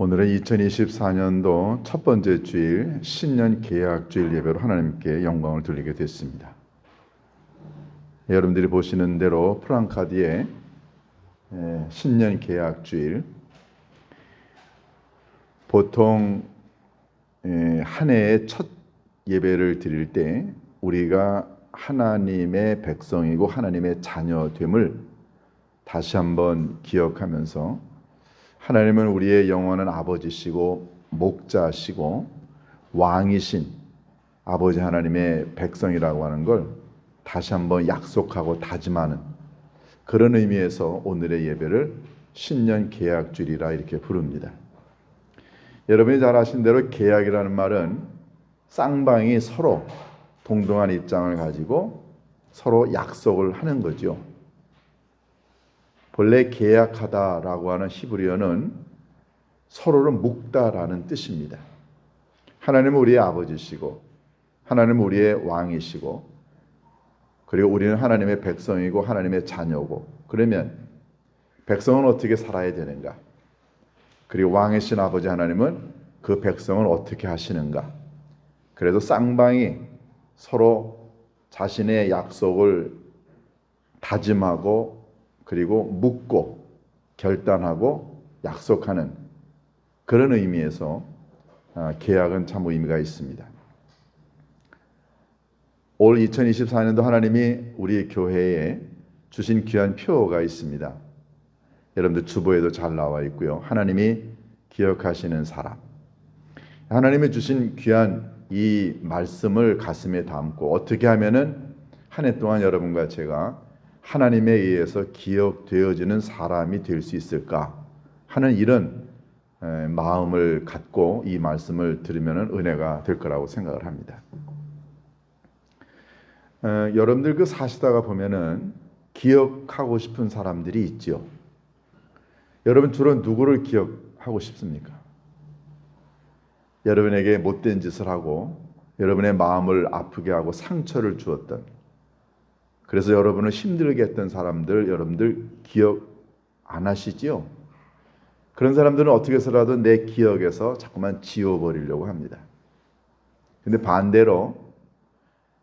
오늘은 2024년도 첫 번째 주일 신년 계약 주일 예배로 하나님께 영광을 돌리게 됐습니다. 여러분들이 보시는 대로 프랑카드에 신년 계약 주일, 보통 한 해의 첫 예배를 드릴 때 우리가 하나님의 백성이고 하나님의 자녀됨을 다시 한번 기억하면서 하나님은 우리의 영원한 아버지시고 목자시고 왕이신 아버지 하나님의 백성이라고 하는 걸 다시 한번 약속하고 다짐하는 그런 의미에서 오늘의 예배를 신년 계약주일이라 이렇게 부릅니다. 여러분이 잘 아신 대로 계약이라는 말은 쌍방이 서로 동등한 입장을 가지고 서로 약속을 하는 거죠. 본래 계약하다라고 하는 히브리어는 서로를 묶다라는 뜻입니다. 하나님은 우리의 아버지시고 하나님은 우리의 왕이시고 그리고 우리는 하나님의 백성이고 하나님의 자녀고, 그러면 백성은 어떻게 살아야 되는가? 그리고 왕이신 아버지 하나님은 그 백성을 어떻게 하시는가? 그래서 쌍방이 서로 자신의 약속을 다짐하고 그리고 묻고 결단하고 약속하는 그런 의미에서 계약은 참 의미가 있습니다. 올 2024년도 하나님이 우리 교회에 주신 귀한 표가 있습니다. 여러분들 주보에도 잘 나와 있고요. 하나님이 기억하시는 사람. 하나님이 주신 귀한 이 말씀을 가슴에 담고 어떻게 하면은 한 해 동안 여러분과 제가 하나님에 의해서 기억되어지는 사람이 될 수 있을까 하는 이런 마음을 갖고 이 말씀을 들으면 은혜가 될 거라고 생각을 합니다. 여러분들 그 사시다가 보면은 기억하고 싶은 사람들이 있죠. 여러분 주로 누구를 기억하고 싶습니까? 여러분에게 못된 짓을 하고 여러분의 마음을 아프게 하고 상처를 주었던, 그래서 여러분을 힘들게 했던 사람들 여러분들 기억 안 하시지요? 그런 사람들은 어떻게 해서라도 내 기억에서 자꾸만 지워버리려고 합니다. 근데 반대로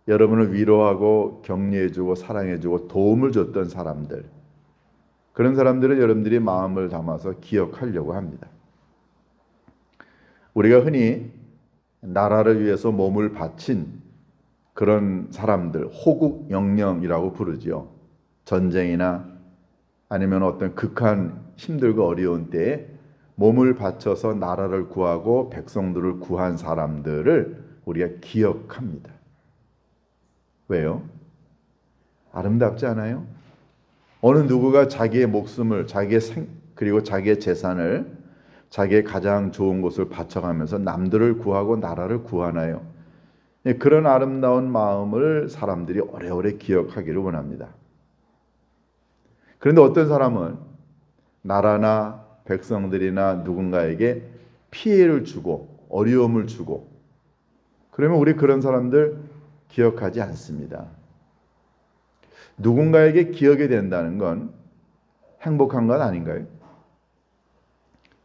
여러분을 위로하고 격려해주고 사랑해주고 도움을 줬던 사람들, 그런 사람들은 여러분들이 마음을 담아서 기억하려고 합니다. 우리가 흔히 나라를 위해서 몸을 바친 그런 사람들, 호국영령이라고 부르지요. 전쟁이나 아니면 어떤 극한 힘들고 어려운 때에 몸을 바쳐서 나라를 구하고 백성들을 구한 사람들을 우리가 기억합니다. 왜요? 아름답지 않아요? 어느 누구가 자기의 목숨을, 그리고 자기의 재산을, 자기의 가장 좋은 곳을 바쳐가면서 남들을 구하고 나라를 구하나요? 그런 아름다운 마음을 사람들이 오래오래 기억하기를 원합니다. 그런데 어떤 사람은 나라나 백성들이나 누군가에게 피해를 주고 어려움을 주고, 그러면 우리 그런 사람들 기억하지 않습니다. 누군가에게 기억이 된다는 건 행복한 건 아닌가요?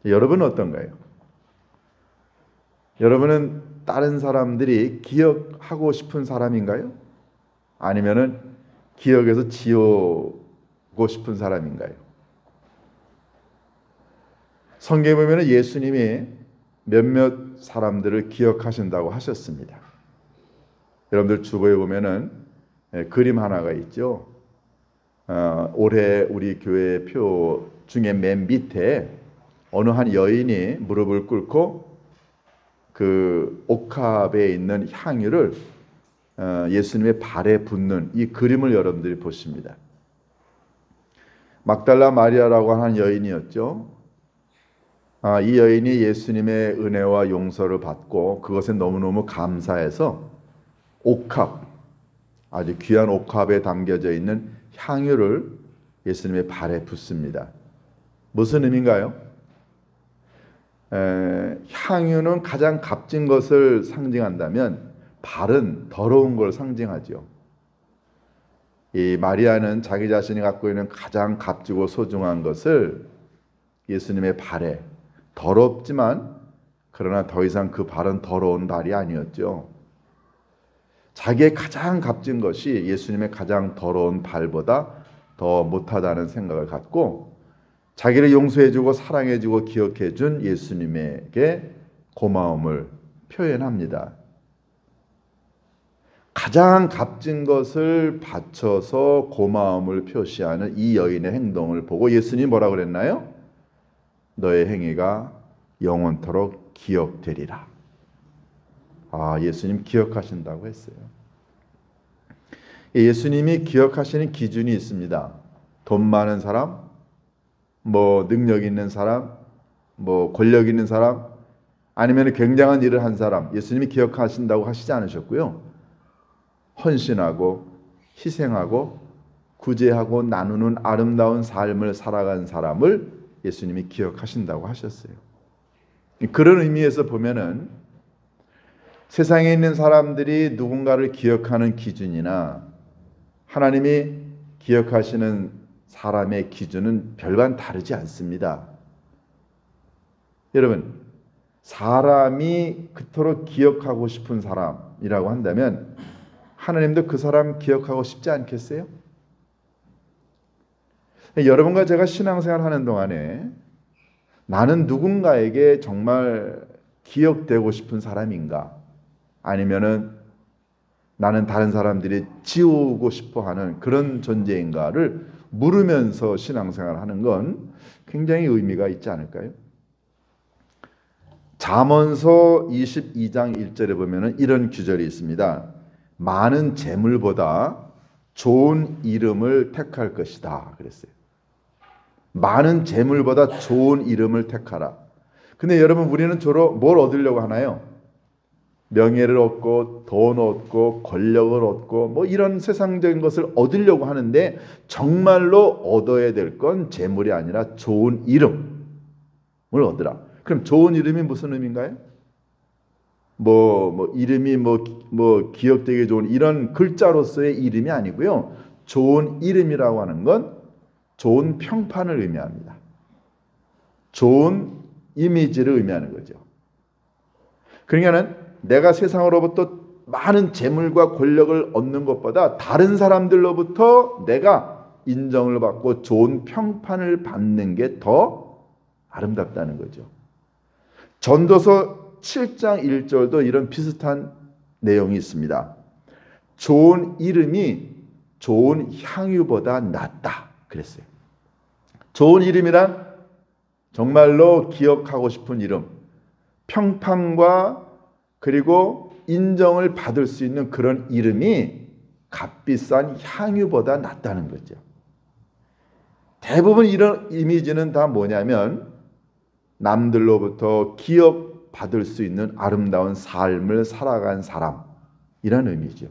여러분은 어떤가요? 여러분은 다른 사람들이 기억하고 싶은 사람인가요? 아니면은 기억에서 지우고 싶은 사람인가요? 성경에 보면 예수님이 몇몇 사람들을 기억하신다고 하셨습니다. 여러분들 주보에 보면은 그림 하나가 있죠. 올해 우리 교회 표 중에 맨 밑에 어느 한 여인이 무릎을 꿇고 그 옥합에 있는 향유를 예수님의 발에 붓는 이 그림을 여러분들이 보십니다. 막달라 마리아라고 하는 여인이었죠. 이 여인이 예수님의 은혜와 용서를 받고 그것에 너무너무 감사해서 옥합, 아주 귀한 옥합에 담겨져 있는 향유를 예수님의 발에 붓습니다. 무슨 의미인가요? 향유는 가장 값진 것을 상징한다면 발은 더러운 걸 상징하죠. 이 마리아는 자기 자신이 갖고 있는 가장 값지고 소중한 것을 예수님의 발에 더럽지만 그러나 더 이상 그 발은 더러운 발이 아니었죠. 자기의 가장 값진 것이 예수님의 가장 더러운 발보다 더 못하다는 생각을 갖고 자기를 용서해주고 사랑해주고 기억해준 예수님에게 고마움을 표현합니다. 가장 값진 것을 바쳐서 고마움을 표시하는 이 여인의 행동을 보고 예수님이 뭐라고 그랬나요? 너의 행위가 영원토록 기억되리라. 예수님 기억하신다고 했어요. 예수님이 기억하시는 기준이 있습니다. 돈 많은 사람, 능력 있는 사람, 권력 있는 사람, 아니면 굉장한 일을 한 사람, 예수님이 기억하신다고 하시지 않으셨고요. 헌신하고 희생하고 구제하고 나누는 아름다운 삶을 살아간 사람을 예수님이 기억하신다고 하셨어요. 그런 의미에서 보면은 세상에 있는 사람들이 누군가를 기억하는 기준이나 하나님이 기억하시는 사람의 기준은 별반 다르지 않습니다. 여러분, 사람이 그토록 기억하고 싶은 사람이라고 한다면 하나님도 그 사람 기억하고 싶지 않겠어요? 여러분과 제가 신앙생활 하는 동안에 나는 누군가에게 정말 기억되고 싶은 사람인가? 아니면은 나는 다른 사람들이 지우고 싶어 하는 그런 존재인가를 물으면서 신앙생활 하는 건 굉장히 의미가 있지 않을까요? 잠언서 22장 1절에 보면은 이런 구절이 있습니다. 많은 재물보다 좋은 이름을 택할 것이다 그랬어요. 많은 재물보다 좋은 이름을 택하라. 근데 여러분, 우리는 주로 뭘 얻으려고 하나요? 명예를 얻고 돈 얻고 권력을 얻고 이런 세상적인 것을 얻으려고 하는데 정말로 얻어야 될 건 재물이 아니라 좋은 이름을 얻으라. 그럼 좋은 이름이 무슨 의미인가요? 이름이 기억되게 좋은 이런 글자로서의 이름이 아니고요. 좋은 이름이라고 하는 건 좋은 평판을 의미합니다. 좋은 이미지를 의미하는 거죠. 그러니까는 내가 세상으로부터 많은 재물과 권력을 얻는 것보다 다른 사람들로부터 내가 인정을 받고 좋은 평판을 받는 게 더 아름답다는 거죠. 전도서 7장 1절도 이런 비슷한 내용이 있습니다. 좋은 이름이 좋은 향유보다 낫다 그랬어요. 좋은 이름이란 정말로 기억하고 싶은 이름, 평판과 그리고 인정을 받을 수 있는 그런 이름이 값비싼 향유보다 낫다는 거죠. 대부분 이런 이미지는 다 뭐냐면 남들로부터 기억받을 수 있는 아름다운 삶을 살아간 사람이라는 의미죠.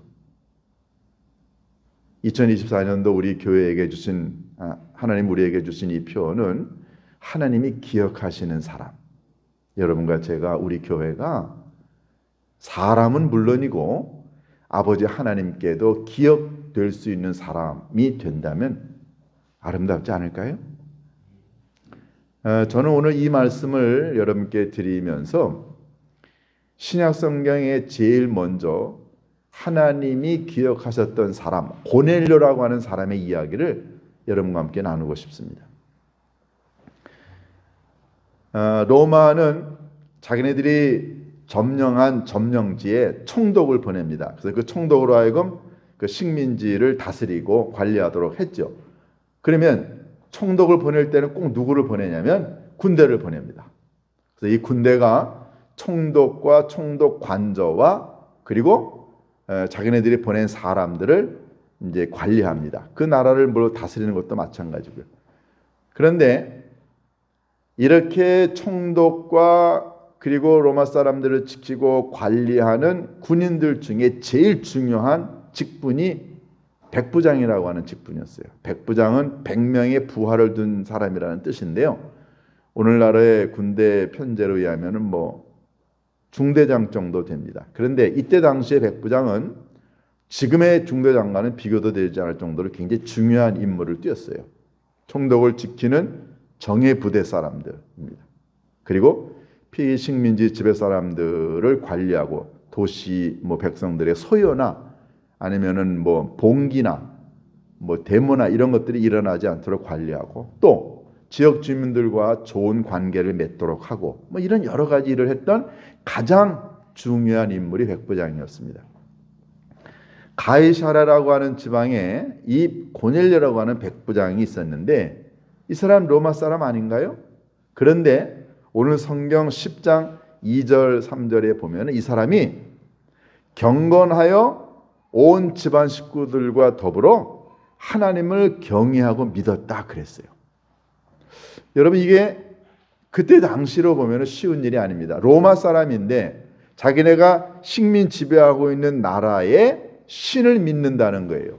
2024년도 우리 교회에게 주신 하나님 우리에게 주신 이 표현은 하나님이 기억하시는 사람. 여러분과 제가 우리 교회가 사람은 물론이고 아버지 하나님께도 기억될 수 있는 사람이 된다면 아름답지 않을까요? 저는 오늘 이 말씀을 여러분께 드리면서 신약 성경에 제일 먼저 하나님이 기억하셨던 사람, 고넬료라고 하는 사람의 이야기를 여러분과 함께 나누고 싶습니다. 로마는 자기네들이 점령한 점령지에 총독을 보냅니다. 그래서 그 총독으로 하여금 그 식민지를 다스리고 관리하도록 했죠. 그러면 총독을 보낼 때는 꼭 누구를 보내냐면 군대를 보냅니다. 그래서 이 군대가 총독과 총독 관저와 그리고 자기네들이 보낸 사람들을 이제 관리합니다. 그 나라를 다스리는 것도 마찬가지고요. 그런데 이렇게 총독과 그리고 로마 사람들을 지키고 관리하는 군인들 중에 제일 중요한 직분이 백부장이라고 하는 직분이었어요. 백부장은 100명의 부하를 둔 사람이라는 뜻인데요. 오늘날의 군대 편제로 의하면은 중대장 정도 됩니다. 그런데 이때 당시에 백부장은 지금의 중대장과는 비교도 되지 않을 정도로 굉장히 중요한 임무를 띄었어요. 총독을 지키는 정예 부대 사람들입니다. 그리고 피식민지 지배 사람들을 관리하고 도시 백성들의 소요나 아니면은 봉기나 데모나 이런 것들이 일어나지 않도록 관리하고 또 지역 주민들과 좋은 관계를 맺도록 하고 이런 여러 가지 일을 했던 가장 중요한 인물이 백부장이었습니다. 가이사랴라고 하는 지방에 이 고넬료라고 하는 백부장이 있었는데 이 사람 로마 사람 아닌가요? 그런데 오늘 성경 10장 2절 3절에 보면 이 사람이 경건하여 온 집안 식구들과 더불어 하나님을 경외하고 믿었다 그랬어요. 여러분 이게 그때 당시로 보면 쉬운 일이 아닙니다. 로마 사람인데 자기네가 식민 지배하고 있는 나라에 신을 믿는다는 거예요.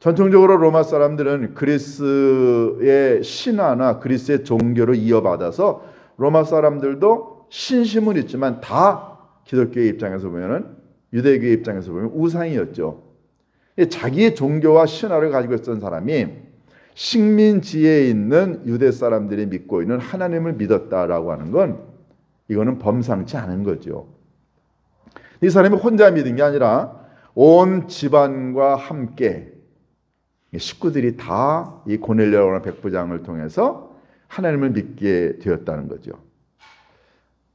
전통적으로 로마 사람들은 그리스의 신화나 그리스의 종교를 이어받아서 로마 사람들도 신심은 있지만 다 기독교의 입장에서 보면은 유대교의 입장에서 보면 우상이었죠. 자기의 종교와 신화를 가지고 있었던 사람이 식민지에 있는 유대 사람들이 믿고 있는 하나님을 믿었다라고 하는 건 이거는 범상치 않은 거죠. 이 사람이 혼자 믿은 게 아니라 온 집안과 함께 식구들이 다 이 고넬료라는 백부장을 통해서 하나님을 믿게 되었다는 거죠.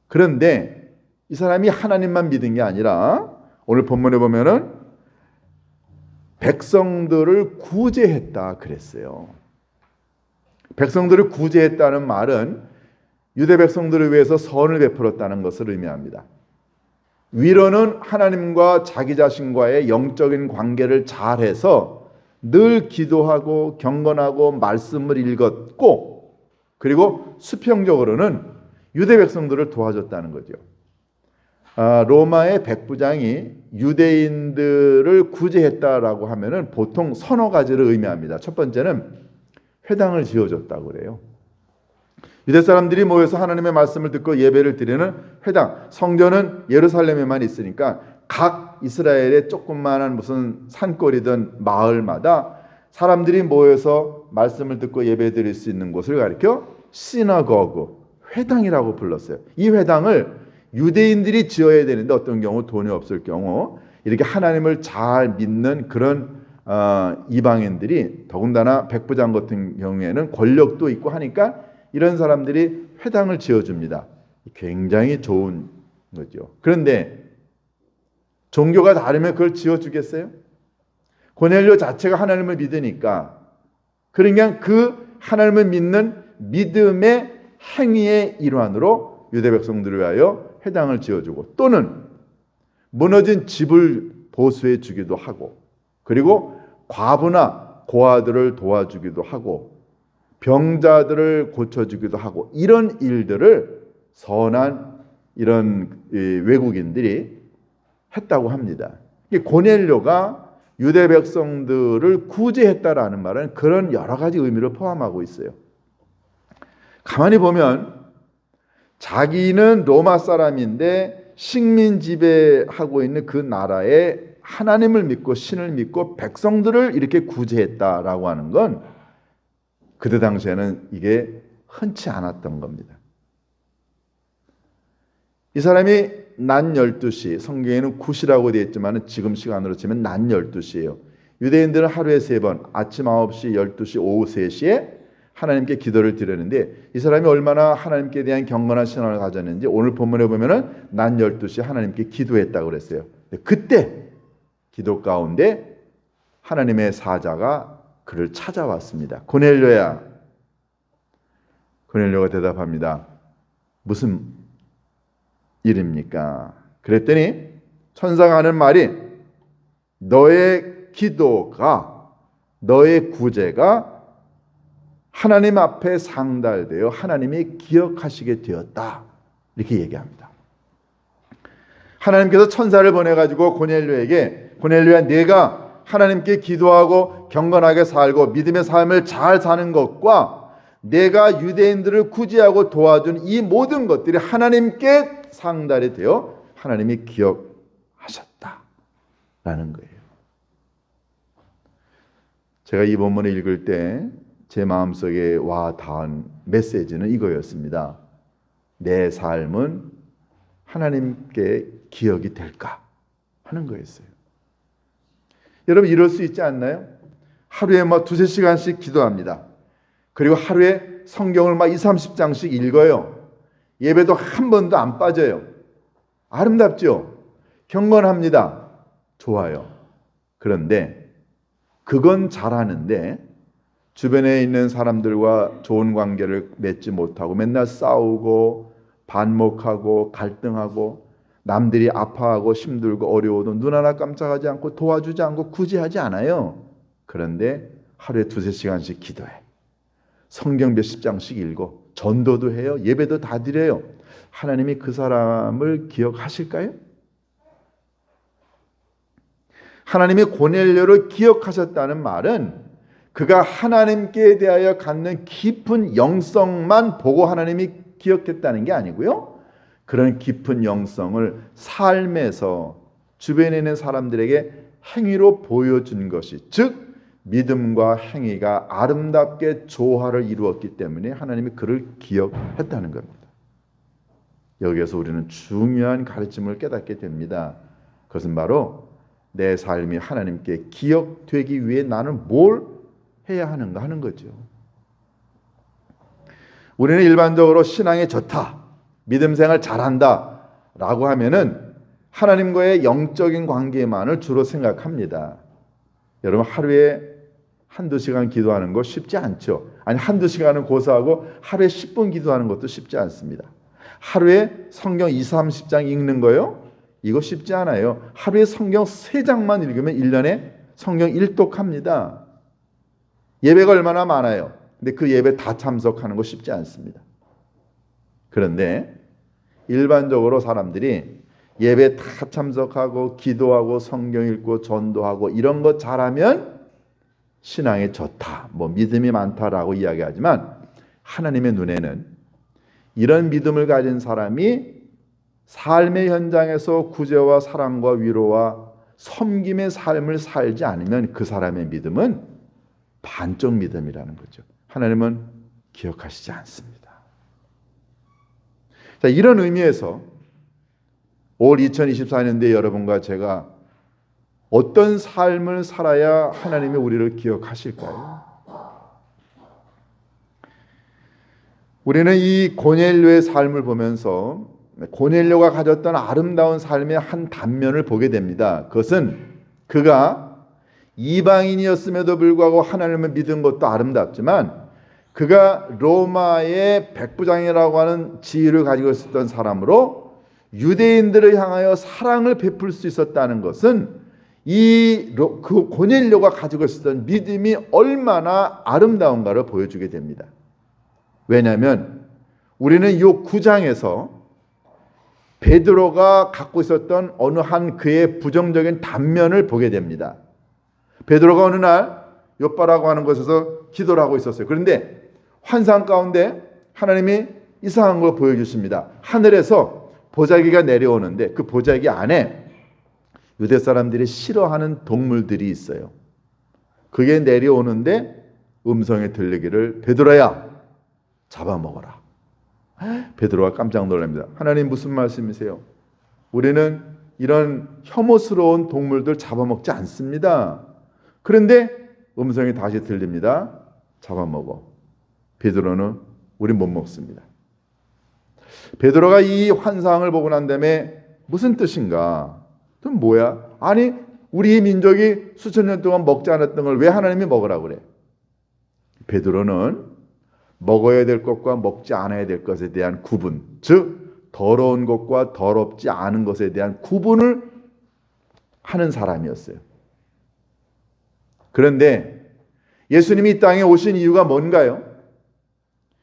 그런데 이 사람이 하나님만 믿은 게 아니라 오늘 본문에 보면은 백성들을 구제했다 그랬어요. 백성들을 구제했다는 말은 유대 백성들을 위해서 선을 베풀었다는 것을 의미합니다. 위로는 하나님과 자기 자신과의 영적인 관계를 잘해서 늘 기도하고 경건하고 말씀을 읽었고 그리고 수평적으로는 유대 백성들을 도와줬다는 거죠. 로마의 백부장이 유대인들을 구제했다라고 하면은 보통 서너 가지를 의미합니다. 첫 번째는 회당을 지어줬다고 그래요. 유대 사람들이 모여서 하나님의 말씀을 듣고 예배를 드리는 회당, 성전은 예루살렘에만 있으니까 각 이스라엘의 조그만한 무슨 산골이든 마을마다 사람들이 모여서 말씀을 듣고 예배 드릴 수 있는 곳을 가리켜 시너거그, 회당이라고 불렀어요. 이 회당을 유대인들이 지어야 되는데 어떤 경우 돈이 없을 경우 이렇게 하나님을 잘 믿는 그런 이방인들이 더군다나 백부장 같은 경우에는 권력도 있고 하니까 이런 사람들이 회당을 지어줍니다. 굉장히 좋은 거죠. 그런데 종교가 다르면 그걸 지어주겠어요? 고넬료 자체가 하나님을 믿으니까 그러니까 그 하나님을 믿는 믿음의 행위의 일환으로 유대 백성들을 위하여 회당을 지어주고 또는 무너진 집을 보수해 주기도 하고 그리고 과부나 고아들을 도와주기도 하고 병자들을 고쳐주기도 하고 이런 일들을 선한 이런 외국인들이 했다고 합니다. 고넬료가 유대 백성들을 구제했다라는 말은 그런 여러 가지 의미를 포함하고 있어요. 가만히 보면 자기는 로마 사람인데 식민 지배하고 있는 그 나라에 하나님을 믿고 신을 믿고 백성들을 이렇게 구제했다라고 하는 건 그때 당시에는 이게 흔치 않았던 겁니다. 이 사람이 낮 12시, 성경에는 9시라고 되어 있지만 지금 시간으로 치면 낮 12시예요. 유대인들은 하루에 3번, 아침 9시, 12시, 오후 3시에 하나님께 기도를 드렸는데 이 사람이 얼마나 하나님께 대한 경건한 신앙을 가졌는지 오늘 본문에 보면은 낮 12시 하나님께 기도했다고 그랬어요. 그때 기도 가운데 하나님의 사자가 그를 찾아왔습니다. 고넬료야. 고넬료가 대답합니다. 무슨 일입니까? 그랬더니 천사가 하는 말이 너의 기도가 너의 구제가 하나님 앞에 상달되어 하나님이 기억하시게 되었다. 이렇게 얘기합니다. 하나님께서 천사를 보내가지고 고넬료에게 고넬료야 네가 하나님께 기도하고 경건하게 살고 믿음의 삶을 잘 사는 것과 내가 유대인들을 구제하고 도와준 이 모든 것들이 하나님께 상달이 되어 하나님이 기억하셨다라는 거예요. 제가 이 본문을 읽을 때 제 마음속에 와 닿은 메시지는 이거였습니다. 내 삶은 하나님께 기억이 될까 하는 거였어요. 여러분 이럴 수 있지 않나요? 하루에 두세 시간씩 기도합니다. 그리고 하루에 성경을 20-30장씩 읽어요. 예배도 한 번도 안 빠져요. 아름답죠? 경건합니다. 좋아요. 그런데 그건 잘하는데 주변에 있는 사람들과 좋은 관계를 맺지 못하고 맨날 싸우고 반목하고 갈등하고 남들이 아파하고 힘들고 어려워도 눈 하나 깜짝하지 않고 도와주지 않고 구제하지 않아요. 그런데 하루에 두세 시간씩 기도해. 성경 몇십 장씩 읽어. 전도도 해요. 예배도 다 드려요. 하나님이 그 사람을 기억하실까요? 하나님이 고넬료를 기억하셨다는 말은 그가 하나님께 대하여 갖는 깊은 영성만 보고 하나님이 기억했다는 게 아니고요. 그런 깊은 영성을 삶에서 주변에 있는 사람들에게 행위로 보여준 것이, 즉 믿음과 행위가 아름답게 조화를 이루었기 때문에 하나님이 그를 기억했다는 겁니다. 여기에서 우리는 중요한 가르침을 깨닫게 됩니다. 그것은 바로 내 삶이 하나님께 기억되기 위해 나는 뭘 해야 하는가 하는 거죠. 우리는 일반적으로 신앙이 좋다, 믿음 생활 잘한다 라고 하면은 하나님과의 영적인 관계만을 주로 생각합니다. 여러분 하루에 한두 시간 기도하는 거 쉽지 않죠. 아니 한두 시간은 고사하고 하루에 10분 기도하는 것도 쉽지 않습니다. 하루에 성경 20-30장 읽는 거요? 이거 쉽지 않아요. 하루에 성경 3장만 읽으면 1년에 성경 1독합니다. 예배가 얼마나 많아요. 근데 그 예배 다 참석하는 거 쉽지 않습니다. 그런데 일반적으로 사람들이 예배 다 참석하고 기도하고 성경 읽고 전도하고 이런 거 잘하면 신앙이 좋다, 믿음이 많다라고 이야기하지만 하나님의 눈에는 이런 믿음을 가진 사람이 삶의 현장에서 구제와 사랑과 위로와 섬김의 삶을 살지 않으면 그 사람의 믿음은 반쪽 믿음이라는 거죠. 하나님은 기억하시지 않습니다. 자, 이런 의미에서 올 2024년도에 여러분과 제가 어떤 삶을 살아야 하나님이 우리를 기억하실까요? 우리는 이 고넬료의 삶을 보면서 고넬료가 가졌던 아름다운 삶의 한 단면을 보게 됩니다. 그것은 그가 이방인이었음에도 불구하고 하나님을 믿은 것도 아름답지만 그가 로마의 백부장이라고 하는 지위를 가지고 있었던 사람으로 유대인들을 향하여 사랑을 베풀 수 있었다는 것은 그 고넬료가 가지고 있었던 믿음이 얼마나 아름다운가를 보여주게 됩니다. 왜냐하면 우리는 이 9장에서 베드로가 갖고 있었던 어느 한 그의 부정적인 단면을 보게 됩니다. 베드로가 어느 날 욥바라고 하는 곳에서 기도를 하고 있었어요. 그런데 환상 가운데 하나님이 이상한 걸 보여주십니다. 하늘에서 보자기가 내려오는데 그 보자기 안에 유대 사람들이 싫어하는 동물들이 있어요. 그게 내려오는데 음성이 들리기를 베드로야 잡아먹어라. 베드로가 깜짝 놀랍니다. 하나님 무슨 말씀이세요? 우리는 이런 혐오스러운 동물들 잡아먹지 않습니다. 그런데 음성이 다시 들립니다. 잡아먹어. 베드로는 우린 못 먹습니다. 베드로가 이 환상을 보고 난 다음에 무슨 뜻인가? 그럼 뭐야? 아니 우리 민족이 수천 년 동안 먹지 않았던 걸 왜 하나님이 먹으라고 그래? 베드로는 먹어야 될 것과 먹지 않아야 될 것에 대한 구분, 즉 더러운 것과 더럽지 않은 것에 대한 구분을 하는 사람이었어요. 그런데 예수님이 이 땅에 오신 이유가 뭔가요?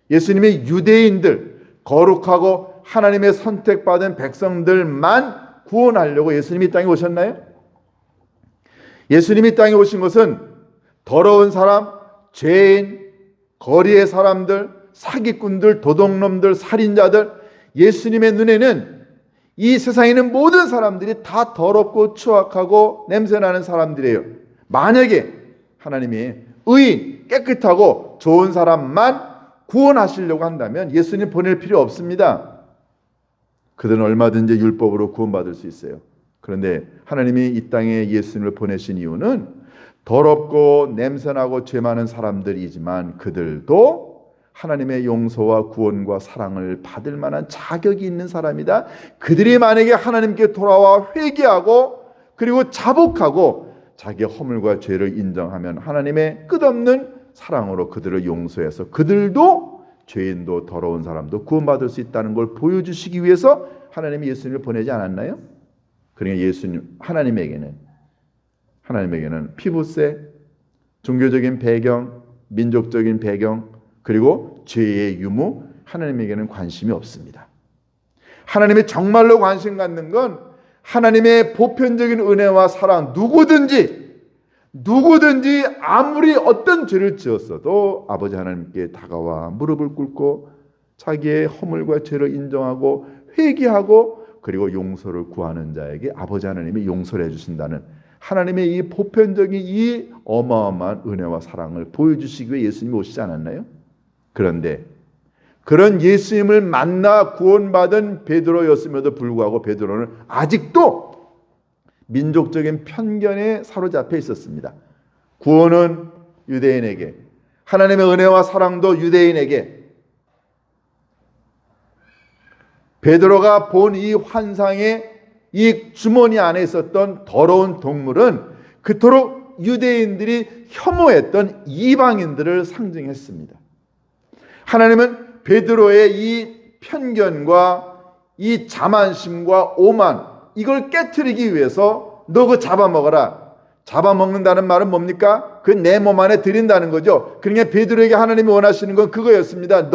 예수님이 유대인들, 거룩하고 하나님의 선택받은 백성들만 구원하려고 예수님이 이 땅에 오셨나요? 예수님이 이 땅에 오신 것은 더러운 사람, 죄인, 거리의 사람들, 사기꾼들, 도둑놈들, 살인자들, 예수님의 눈에는 이 세상에 있는 모든 사람들이 다 더럽고 추악하고 냄새나는 사람들이에요. 만약에 하나님이 의인, 깨끗하고 좋은 사람만 구원하시려고 한다면 예수님 보낼 필요 없습니다. 그들은 얼마든지 율법으로 구원받을 수 있어요. 그런데 하나님이 이 땅에 예수님을 보내신 이유는 더럽고 냄새나고 죄 많은 사람들이지만 그들도 하나님의 용서와 구원과 사랑을 받을 만한 자격이 있는 사람이다. 그들이 만약에 하나님께 돌아와 회개하고 그리고 자복하고 자기의 허물과 죄를 인정하면 하나님의 끝없는 사랑으로 그들을 용서해서 그들도 죄인도 더러운 사람도 구원받을 수 있다는 걸 보여주시기 위해서 하나님이 예수님을 보내지 않았나요? 그러니까 하나님에게는 피부색, 종교적인 배경, 민족적인 배경, 그리고 죄의 유무, 하나님에게는 관심이 없습니다. 하나님이 정말로 관심 갖는 건 하나님의 보편적인 은혜와 사랑, 누구든지 아무리 어떤 죄를 지었어도 아버지 하나님께 다가와 무릎을 꿇고 자기의 허물과 죄를 인정하고 회개하고 그리고 용서를 구하는 자에게 아버지 하나님이 용서를 해주신다는 하나님의 이 보편적인 이 어마어마한 은혜와 사랑을 보여주시기 위해 예수님이 오시지 않았나요? 그런데 그런 예수님을 만나 구원받은 베드로였음에도 불구하고 베드로는 아직도 민족적인 편견에 사로잡혀 있었습니다. 구원은 유대인에게, 하나님의 은혜와 사랑도 유대인에게. 베드로가 본 이 환상의 이 주머니 안에 있었던 더러운 동물은 그토록 유대인들이 혐오했던 이방인들을 상징했습니다. 하나님은 베드로의 이 편견과 이 자만심과 오만, 이걸 깨트리기 위해서 너 그거 잡아먹어라. 잡아먹는다는 말은 뭡니까? 그 내 몸 안에 들인다는 거죠. 그러니까 베드로에게 하나님이 원하시는 건 그거였습니다.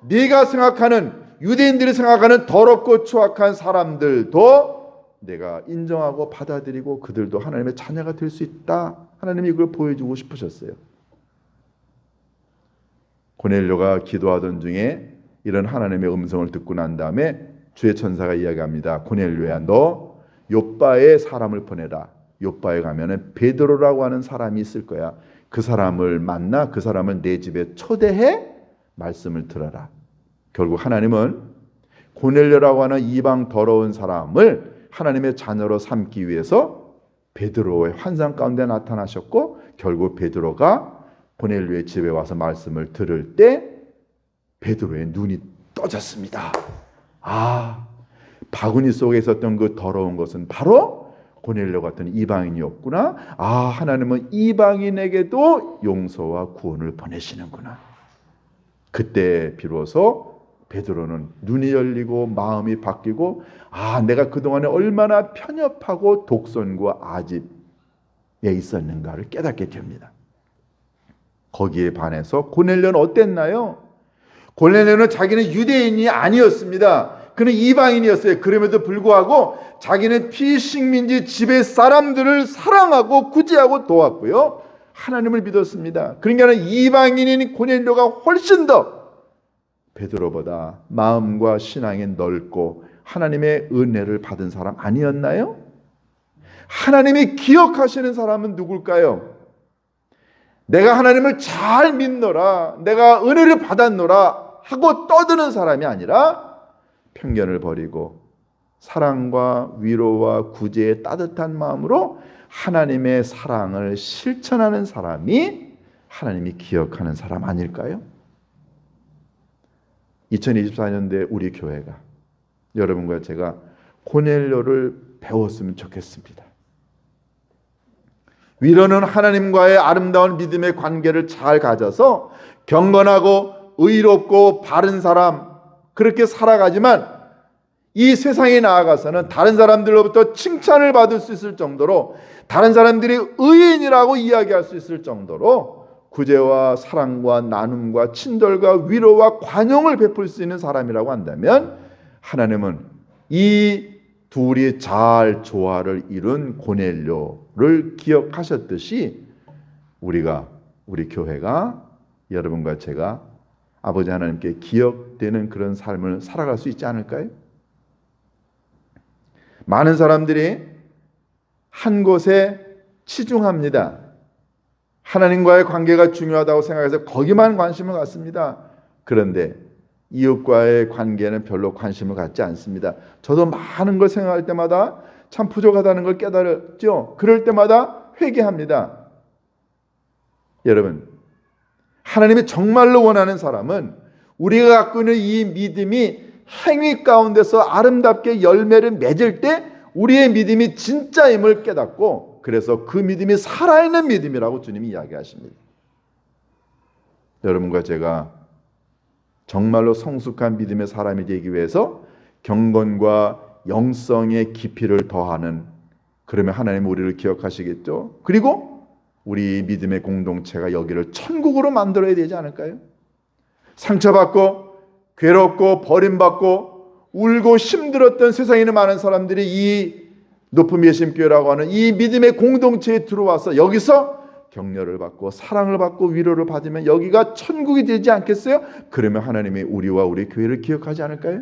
네가 생각하는, 유대인들이 생각하는 더럽고 추악한 사람들도 내가 인정하고 받아들이고 그들도 하나님의 자녀가 될 수 있다. 하나님이 이걸 보여주고 싶으셨어요. 고넬료가 기도하던 중에 이런 하나님의 음성을 듣고 난 다음에 주의 천사가 이야기합니다. 고넬료야, 너 욥바에 사람을 보내라. 욥바에 가면은 베드로라고 하는 사람이 있을 거야. 그 사람을 만나 그 사람을 내 집에 초대해 말씀을 들어라. 결국 하나님은 고넬료라고 하는 이방 더러운 사람을 하나님의 자녀로 삼기 위해서 베드로의 환상 가운데 나타나셨고 결국 베드로가 고넬료의 집에 와서 말씀을 들을 때 베드로의 눈이 떠졌습니다. 바구니 속에 있었던 그 더러운 것은 바로 고넬료 같은 이방인이었구나. 하나님은 이방인에게도 용서와 구원을 보내시는구나. 그때 비로소 베드로는 눈이 열리고 마음이 바뀌고 내가 그동안에 얼마나 편협하고 독선과 아집에 있었는가를 깨닫게 됩니다. 거기에 반해서 고넬료는 어땠나요? 고넬료는 자기는 유대인이 아니었습니다. 그는 이방인이었어요. 그럼에도 불구하고 자기는 피식민지 지배 사람들을 사랑하고 구제하고 도왔고요. 하나님을 믿었습니다. 그러니까 이방인인 고넬료가 훨씬 더 베드로보다 마음과 신앙이 넓고 하나님의 은혜를 받은 사람 아니었나요? 하나님이 기억하시는 사람은 누굴까요? 내가 하나님을 잘 믿노라, 내가 은혜를 받았노라 하고 떠드는 사람이 아니라 편견을 버리고 사랑과 위로와 구제의 따뜻한 마음으로 하나님의 사랑을 실천하는 사람이 하나님이 기억하는 사람 아닐까요? 2024년도에 우리 교회가 여러분과 제가 고넬료를 배웠으면 좋겠습니다. 위로는 하나님과의 아름다운 믿음의 관계를 잘 가져서 경건하고 의롭고 바른 사람, 그렇게 살아가지만 이 세상에 나아가서는 다른 사람들로부터 칭찬을 받을 수 있을 정도로, 다른 사람들이 의인이라고 이야기할 수 있을 정도로 구제와 사랑과 나눔과 친절과 위로와 관용을 베풀 수 있는 사람이라고 한다면, 하나님은 이 둘이 잘 조화를 이룬 고넬료를 기억하셨듯이 우리 교회가, 여러분과 제가 아버지 하나님께 기억되는 그런 삶을 살아갈 수 있지 않을까요? 많은 사람들이 한 곳에 치중합니다. 하나님과의 관계가 중요하다고 생각해서 거기만 관심을 갖습니다. 그런데 이웃과의 관계는 별로 관심을 갖지 않습니다. 저도 많은 걸 생각할 때마다 참 부족하다는 걸 깨달았죠. 그럴 때마다 회개합니다. 여러분, 하나님이 정말로 원하는 사람은 우리가 갖고 있는 이 믿음이 행위 가운데서 아름답게 열매를 맺을 때 우리의 믿음이 진짜임을 깨닫고, 그래서 그 믿음이 살아있는 믿음이라고 주님이 이야기하십니다. 여러분과 제가 정말로 성숙한 믿음의 사람이 되기 위해서 경건과 영성의 깊이를 더하는, 그러면 하나님 우리를 기억하시겠죠. 그리고 우리 믿음의 공동체가 여기를 천국으로 만들어야 되지 않을까요? 상처받고 괴롭고 버림받고 울고 힘들었던 세상에 있는 많은 사람들이 이 높은 예심교회라고 하는 이 믿음의 공동체에 들어와서 여기서 격려를 받고 사랑을 받고 위로를 받으면 여기가 천국이 되지 않겠어요? 그러면 하나님이 우리와 우리 교회를 기억하지 않을까요?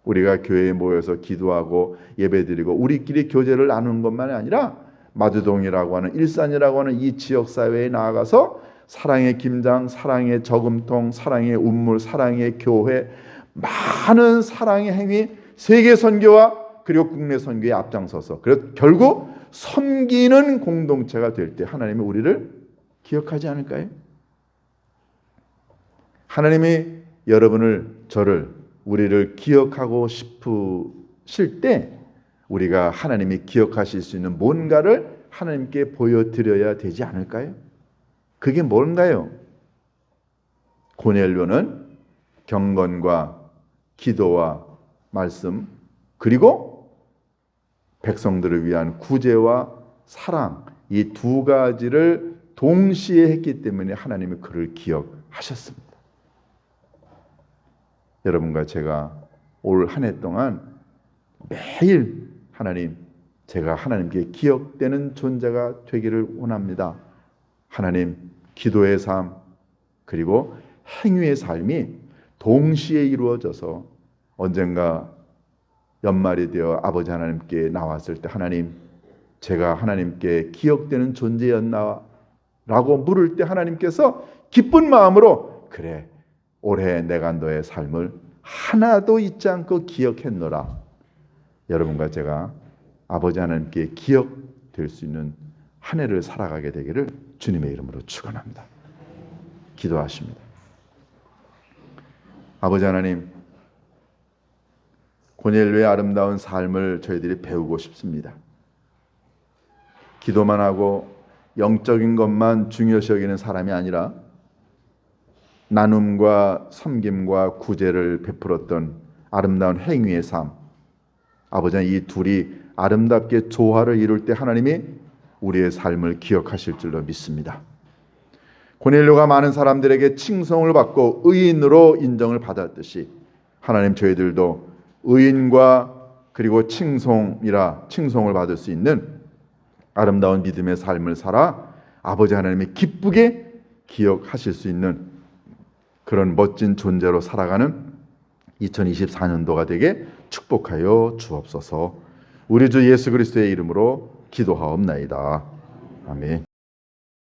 우리가 교회에 모여서 기도하고 예배드리고 우리끼리 교제를 나누는 것만이 아니라 마두동이라고 하는 일산이라고 하는 이 지역사회에 나아가서 사랑의 김장, 사랑의 저금통, 사랑의 운물, 사랑의 교회, 많은 사랑의 행위, 세계 선교와 그리고 국내 선교에 앞장서서, 그래서 결국 섬기는 공동체가 될 때 하나님이 우리를 기억하지 않을까요? 하나님이 여러분을, 저를, 우리를 기억하고 싶으실 때 우리가 하나님이 기억하실 수 있는 뭔가를 하나님께 보여드려야 되지 않을까요? 그게 뭔가요? 고넬료는 경건과 기도와 말씀, 그리고 백성들을 위한 구제와 사랑, 이 두 가지를 동시에 했기 때문에 하나님이 그를 기억하셨습니다. 여러분과 제가 올 한 해 동안 매일 하나님, 제가 하나님께 기억되는 존재가 되기를 원합니다. 하나님, 기도의 삶 그리고 행위의 삶이 동시에 이루어져서 언젠가 연말이 되어 아버지 하나님께 나왔을 때 하나님, 제가 하나님께 기억되는 존재였나? 라고 물을 때 하나님께서 기쁜 마음으로 그래, 올해 내가 너의 삶을 하나도 잊지 않고 기억했노라. 여러분과 제가 아버지 하나님께 기억될 수 있는 한 해를 살아가게 되기를 주님의 이름으로 축원합니다. 기도하십니다. 아버지 하나님, 고넬료의 아름다운 삶을 저희들이 배우고 싶습니다. 기도만 하고 영적인 것만 중요시 여기는 사람이 아니라 나눔과 섬김과 구제를 베풀었던 아름다운 행위의 삶, 아버지 하나님, 이 둘이 아름답게 조화를 이룰 때 하나님이 우리의 삶을 기억하실 줄로 믿습니다. 고넬료가 많은 사람들에게 칭송을 받고 의인으로 인정을 받았듯이 하나님, 저희들도 의인과 그리고 칭송을 받을 수 있는 아름다운 믿음의 삶을 살아 아버지 하나님이 기쁘게 기억하실 수 있는 그런 멋진 존재로 살아가는 2024년도가 되게 축복하여 주옵소서. 우리 주 예수 그리스도의 이름으로 기도하옵나이다. 아멘.